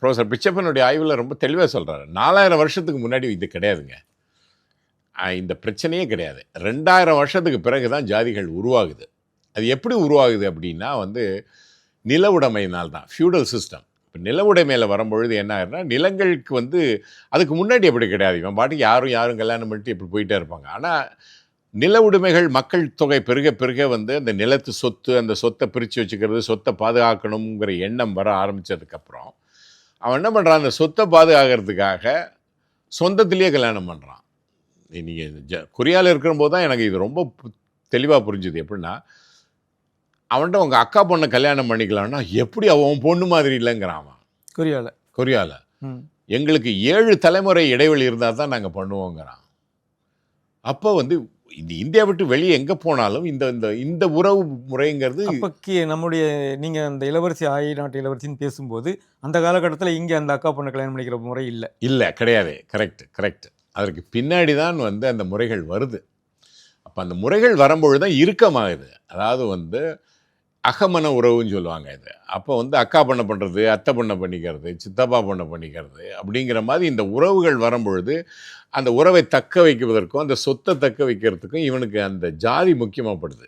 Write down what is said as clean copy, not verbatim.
Professor பிச்சப்பனுடைய ஆய்வில் ரொம்ப தெளிவாக சொல்கிறாரு. 4000 வருஷத்துக்கு முன்னாடி இது கிடையாதுங்க. இந்த பிரச்சனையே கிடையாது. 2000 வருஷத்துக்கு பிறகு தான் ஜாதிகள் உருவாகுது. அது எப்படி உருவாகுது அப்படின்னா நில உடைமையினால் தான். Feudal system. இப்போ நில உடைமையில் வரும்பொழுது என்ன ஆகுதுன்னா, நிலங்களுக்கு அதுக்கு முன்னாடி அப்படி கிடையாது. இவன் பாட்டுக்கு யாரும் கல்யாணம் பண்ணிட்டு இப்படி போயிட்டே இருப்பாங்க. ஆனால் நில உடைமைகள் மக்கள் தொகை பெருக பெருக அந்த நிலத்து சொத்து, அந்த சொத்தை பிரித்து வச்சுக்கிறது, சொத்தை பாதுகாக்கணுங்கிற எண்ணம் வர ஆரம்பித்ததுக்கப்புறம் அவன் என்ன பண்ணுறான், அந்த சொத்தை பாதுகாக்கிறதுக்காக சொந்தத்திலேயே கல்யாணம் பண்ணுறான். நீங்கள் கொரியாவில் இருக்கிறபோது தான் எனக்கு இது ரொம்ப தெளிவாக புரிஞ்சுது. எப்படின்னா, அவன்கிட்ட உங்கள் அக்கா பொண்ணை கல்யாணம் பண்ணிக்கலான்னா, எப்படி அவன் பொண்ணு மாதிரி இல்லைங்கிறான் அவன். கொரியாவில் எங்களுக்கு 7 தலைமுறை இடைவெளி இருந்தால் தான் நாங்கள் பண்ணுவோங்கிறான். அப்போ இந்த இந்தியா விட்டு வெளியே எங்கே போனாலும் இந்த இந்த இந்த உறவு முறைங்கிறது நம்முடைய நீங்கள் அந்த இளவரசி நாட்டு இளவரசின்னு பேசும்போது அந்த காலகட்டத்தில் இங்கே அந்த அக்கா பொண்ணை கல்யாணம் பண்ணிக்கிற முறை இல்லை கிடையாது. கரெக்ட். அதற்கு பின்னாடி தான் அந்த முறைகள் வருது. அப்போ அந்த முறைகள் வரும்பொழுது தான் இறுக்கமாகுது. அதாவது அகமன உறவுன்னு சொல்லுவாங்க இது. அப்போ அக்கா பண்ண பண்ணுறது, அத்தை பண்ண பண்ணிக்கிறது, சித்தப்பா பண்ண பண்ணிக்கிறது அப்படிங்கிற மாதிரி இந்த உறவுகள் வரும்பொழுது அந்த உறவை தக்க வைக்குவதற்கும் அந்த சொத்தை தக்க வைக்கிறதுக்கும் இவனுக்கு அந்த ஜாதி முக்கியமாகப்படுது.